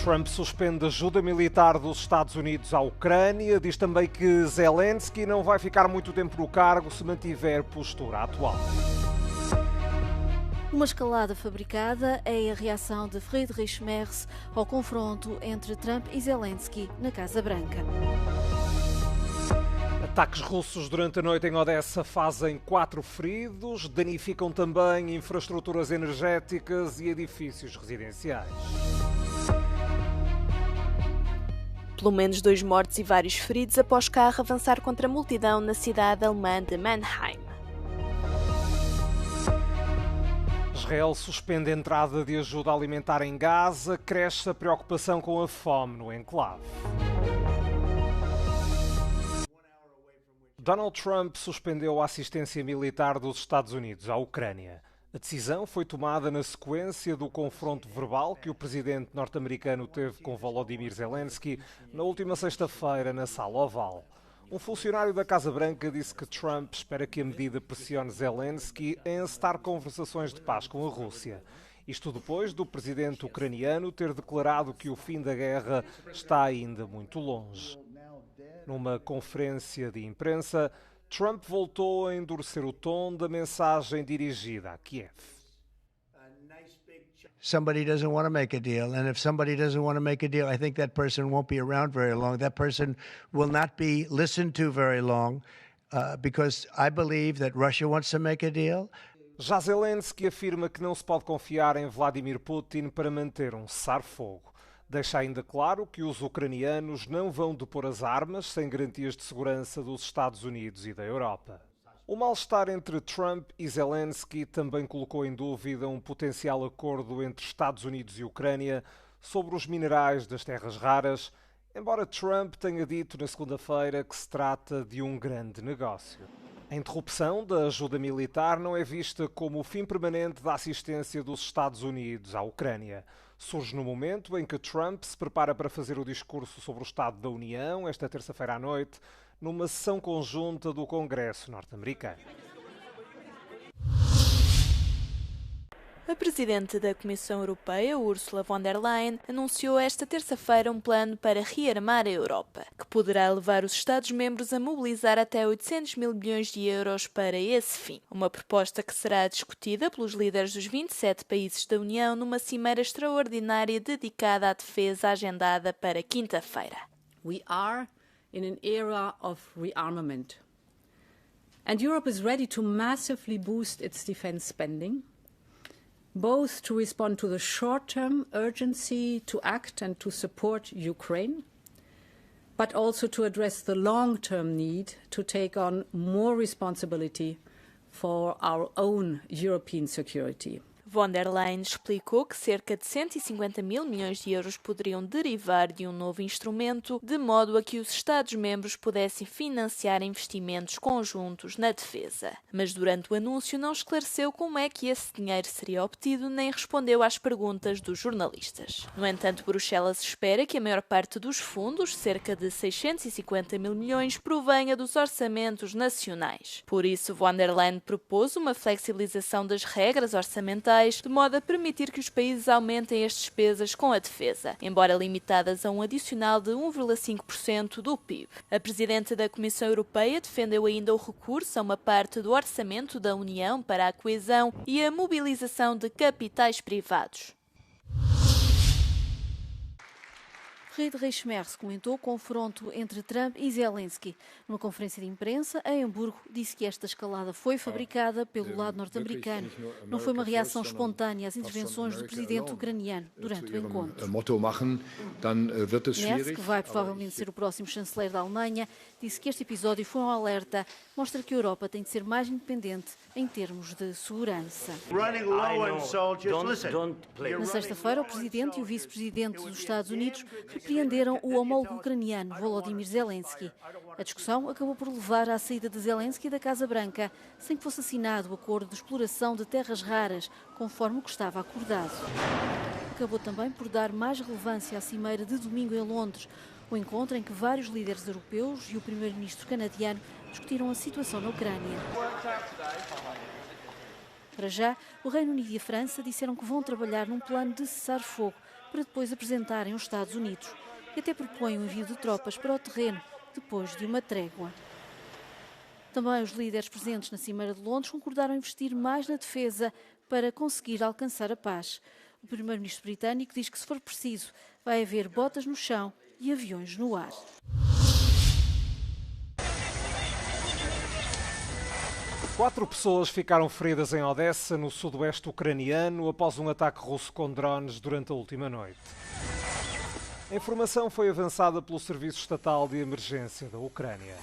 Trump suspende ajuda militar dos Estados Unidos à Ucrânia. Diz também que Zelensky não vai ficar muito tempo no cargo se mantiver postura atual. Uma escalada fabricada é a reação de Friedrich Merz ao confronto entre Trump e Zelensky na Casa Branca. Ataques russos durante a noite em Odessa fazem 4 feridos, danificam também infraestruturas energéticas e edifícios residenciais. Pelo menos 2 mortos e vários feridos após carro avançar contra a multidão na cidade alemã de Mannheim. Israel suspende a entrada de ajuda alimentar em Gaza, cresce a preocupação com a fome no enclave. Donald Trump suspendeu a assistência militar dos Estados Unidos à Ucrânia. A decisão foi tomada na sequência do confronto verbal que o presidente norte-americano teve com Volodymyr Zelensky na última sexta-feira na Sala Oval. Um funcionário da Casa Branca disse que Trump espera que a medida pressione Zelensky a encetar conversações de paz com a Rússia. Isto depois do presidente ucraniano ter declarado que o fim da guerra está ainda muito longe. Numa conferência de imprensa, Trump voltou a endurecer o tom da mensagem dirigida a Kiev. Somebody doesn't want to make a deal, and if somebody doesn't want to make a deal, I think that person won't be around very long. That person will not be listened to very long, because I believe that Russia wants to make a deal. Já Zelensky afirma que não se pode confiar em Vladimir Putin para manter um cessar-fogo. Deixa ainda claro que os ucranianos não vão depor as armas sem garantias de segurança dos Estados Unidos e da Europa. O mal-estar entre Trump e Zelensky também colocou em dúvida um potencial acordo entre Estados Unidos e Ucrânia sobre os minerais das terras raras, embora Trump tenha dito na segunda-feira que se trata de um grande negócio. A interrupção da ajuda militar não é vista como o fim permanente da assistência dos Estados Unidos à Ucrânia. Surge no momento em que Trump se prepara para fazer o discurso sobre o Estado da União, esta terça-feira à noite, numa sessão conjunta do Congresso norte-americano. A Presidente da Comissão Europeia, Ursula von der Leyen, anunciou esta terça-feira um plano para rearmar a Europa, que poderá levar os Estados-membros a mobilizar até 800 mil milhões de euros para esse fim. Uma proposta que será discutida pelos líderes dos 27 países da União numa cimeira extraordinária dedicada à defesa agendada para quinta-feira. We are in an era of rearmament. And Europe is ready to massively boost its defense spending, both to respond to the short-term urgency to act and to support Ukraine, but also to address the long-term need to take on more responsibility for our own European security. Von der Leyen explicou que cerca de 150 mil milhões de euros poderiam derivar de um novo instrumento, de modo a que os Estados-membros pudessem financiar investimentos conjuntos na defesa. Mas durante o anúncio não esclareceu como é que esse dinheiro seria obtido, nem respondeu às perguntas dos jornalistas. No entanto, Bruxelas espera que a maior parte dos fundos, cerca de 650 mil milhões, provenha dos orçamentos nacionais. Por isso, von der Leyen propôs uma flexibilização das regras orçamentais, de modo a permitir que os países aumentem as despesas com a defesa, embora limitadas a um adicional de 1,5% do PIB. A Presidente da Comissão Europeia defendeu ainda o recurso a uma parte do orçamento da União para a coesão e a mobilização de capitais privados. Friedrich Merz comentou o confronto entre Trump e Zelensky. Numa conferência de imprensa, em Hamburgo, disse que esta escalada foi fabricada pelo lado norte-americano. Não foi uma reação espontânea às intervenções do presidente ucraniano durante o encontro. Merz, que vai provavelmente ser o próximo chanceler da Alemanha, disse que este episódio foi um alerta, mostra que a Europa tem de ser mais independente em termos de segurança. Na sexta-feira, o presidente e o vice-presidente dos Estados Unidos repreenderam o homólogo ucraniano Volodymyr Zelensky. A discussão acabou por levar à saída de Zelensky da Casa Branca, sem que fosse assinado o acordo de exploração de terras raras, conforme o que estava acordado. Acabou também por dar mais relevância à cimeira de domingo em Londres, o encontro em que vários líderes europeus e o primeiro-ministro canadiano discutiram a situação na Ucrânia. Para já, o Reino Unido e a França disseram que vão trabalhar num plano de cessar-fogo para depois apresentarem aos Estados Unidos e até propõem o envio de tropas para o terreno depois de uma trégua. Também os líderes presentes na Cimeira de Londres concordaram investir mais na defesa para conseguir alcançar a paz. O primeiro-ministro britânico diz que, se for preciso, vai haver botas no chão e aviões no ar. Quatro pessoas ficaram feridas em Odessa, no sudoeste ucraniano, após um ataque russo com drones durante a última noite. A informação foi avançada pelo Serviço Estatal de Emergência da Ucrânia.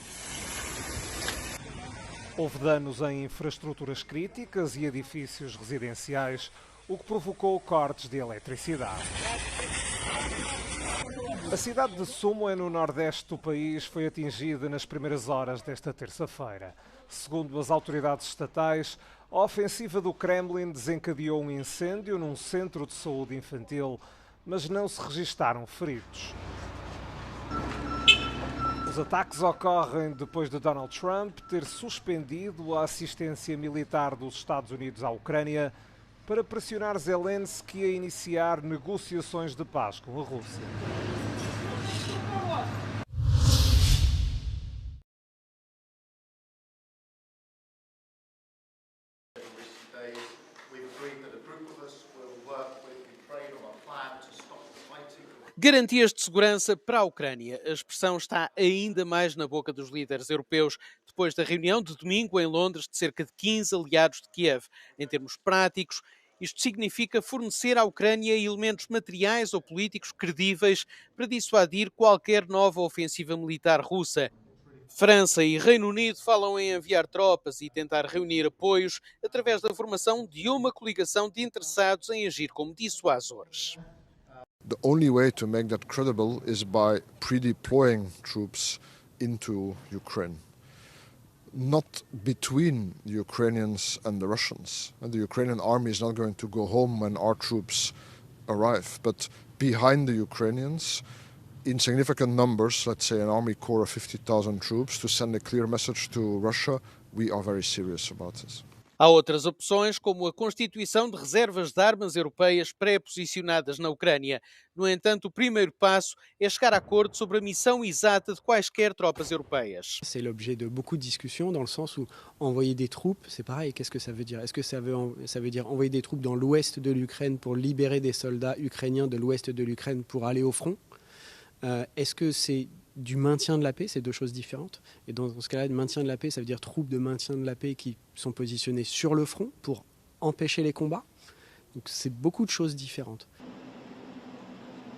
Houve danos em infraestruturas críticas e edifícios residenciais, o que provocou cortes de eletricidade. A cidade de Sumy, no nordeste do país, foi atingida nas primeiras horas desta terça-feira. Segundo as autoridades estatais, a ofensiva do Kremlin desencadeou um incêndio num centro de saúde infantil, mas não se registaram feridos. Os ataques ocorrem depois de Donald Trump ter suspendido a assistência militar dos Estados Unidos à Ucrânia para pressionar Zelensky a iniciar negociações de paz com a Rússia. Garantias de segurança para a Ucrânia. A expressão está ainda mais na boca dos líderes europeus depois da reunião de domingo em Londres de cerca de 15 aliados de Kiev. Em termos práticos, isto significa fornecer à Ucrânia elementos materiais ou políticos credíveis para dissuadir qualquer nova ofensiva militar russa. França e Reino Unido falam em enviar tropas e tentar reunir apoios através da formação de uma coligação de interessados em agir como dissuasores. The only way to make that credible is by pre-deploying troops into Ukraine. Not between the Ukrainians and the Russians. And the Ukrainian army is not going to go home when our troops arrive, but behind the Ukrainians, in significant numbers, let's say an army corps of 50,000 troops, to send a clear message to Russia, we are very serious about this. Há outras opções, como a constituição de reservas de armas europeias pré-posicionadas na Ucrânia. No entanto, o primeiro passo é chegar a acordo sobre a missão exata de quaisquer tropas europeias. C'est l'objet de beaucoup de discussions dans le sens où envoyer des troupes, c'est pareil, qu'est-ce que ça veut dire? Est-ce que ça veut dire envoyer des troupes dans l'ouest de l'Ukraine pour libérer des soldats ukrainiens de l'ouest de l'Ukraine pour aller au front? Est-ce que c'est du maintien de la paix, c'est deux choses différentes. Et dans ce cas-là, le maintien de la paix, ça veut dire troupes de maintien de la paix qui sont positionnées sur le front pour empêcher les combats. Donc c'est beaucoup de choses différentes.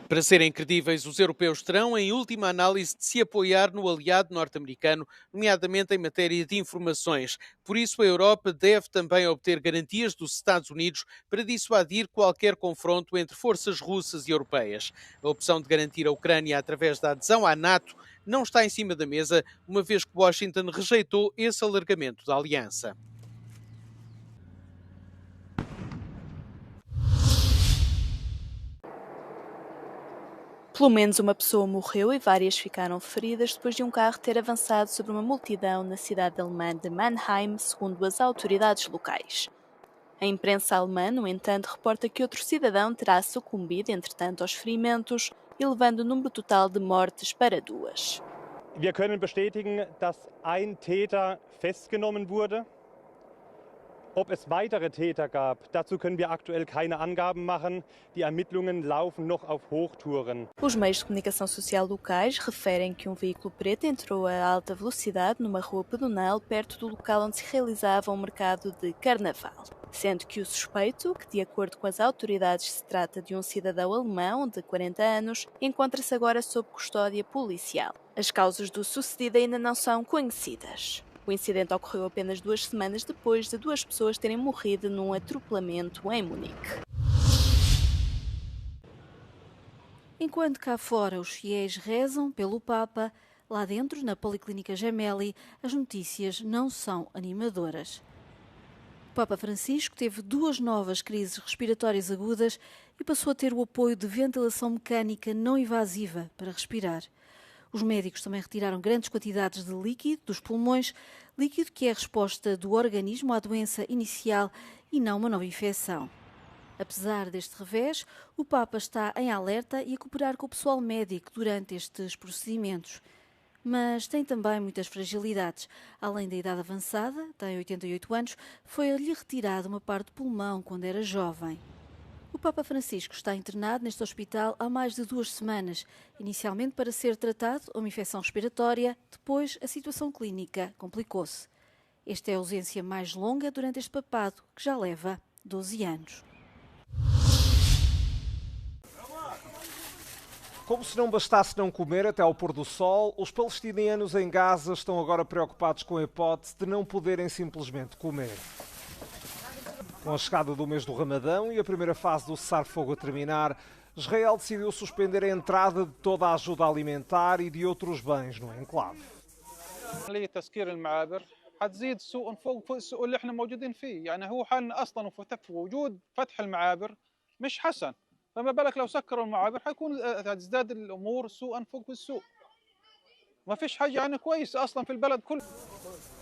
Para serem credíveis, os europeus terão, em última análise, de se apoiar no aliado norte-americano, nomeadamente em matéria de informações. Por isso, a Europa deve também obter garantias dos Estados Unidos para dissuadir qualquer confronto entre forças russas e europeias. A opção de garantir a Ucrânia através da adesão à NATO não está em cima da mesa, uma vez que Washington rejeitou esse alargamento da aliança. Pelo menos uma pessoa morreu e várias ficaram feridas depois de um carro ter avançado sobre uma multidão na cidade alemã de Mannheim, segundo as autoridades locais. A imprensa alemã, no entanto, reporta que outro cidadão terá sucumbido, entretanto, aos ferimentos, elevando o número total de mortes para 2. Wir können bestätigen, dass ein Täter festgenommen wurde. Ob es weitere Täter gab, dazu können wir aktuell keine Angaben machen. Die Ermittlungen laufen noch auf Hochtouren. Os meios de comunicação social locais referem que um veículo preto entrou a alta velocidade numa rua pedonal perto do local onde se realizava um mercado de carnaval. Sendo que o suspeito, que de acordo com as autoridades se trata de um cidadão alemão de 40 anos, encontra-se agora sob custódia policial. As causas do sucedido ainda não são conhecidas. O incidente ocorreu apenas 2 semanas depois de 2 pessoas terem morrido num atropelamento em Munique. Enquanto cá fora os fiéis rezam pelo Papa, lá dentro, na Policlínica Gemelli, as notícias não são animadoras. O Papa Francisco teve 2 novas crises respiratórias agudas e passou a ter o apoio de ventilação mecânica não invasiva para respirar. Os médicos também retiraram grandes quantidades de líquido dos pulmões, líquido que é a resposta do organismo à doença inicial e não uma nova infecção. Apesar deste revés, o Papa está em alerta e a cooperar com o pessoal médico durante estes procedimentos. Mas tem também muitas fragilidades. Além da idade avançada, tem 88 anos, foi-lhe retirada uma parte do pulmão quando era jovem. O Papa Francisco está internado neste hospital há mais de 2 semanas, inicialmente para ser tratado uma infecção respiratória, depois a situação clínica complicou-se. Esta é a ausência mais longa durante este papado, que já leva 12 anos. Como se não bastasse não comer até ao pôr do sol, os palestinianos em Gaza estão agora preocupados com a hipótese de não poderem simplesmente comer. Com a chegada do mês do Ramadão e a primeira fase do cessar-fogo a terminar, Israel decidiu suspender a entrada de toda a ajuda alimentar e de outros bens no enclave. حتزيد السوق فوق السوق اللي احنا موجودين فيه يعني هو حالنا اصلا في وجود فتح المعابر مش حسن فما بالك لو سكروا المعابر حيكون تزداد الامور سوءا فوق السوء ما فيش حاجه يعني كويسه اصلا في البلد كله.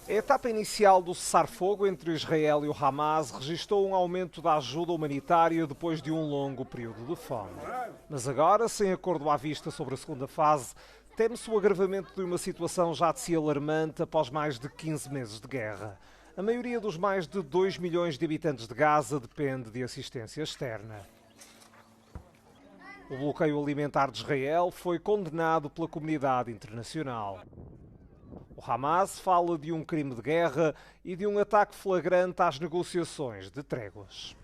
A etapa inicial do cessar-fogo entre Israel e o Hamas registrou um aumento da ajuda humanitária depois de um longo período de fome. Mas agora, sem acordo à vista sobre a segunda fase, teme-se o agravamento de uma situação já de si alarmante após mais de 15 meses de guerra. A maioria dos mais de 2 milhões de habitantes de Gaza depende de assistência externa. O bloqueio alimentar de Israel foi condenado pela comunidade internacional. O Hamas fala de um crime de guerra e de um ataque flagrante às negociações de tréguas.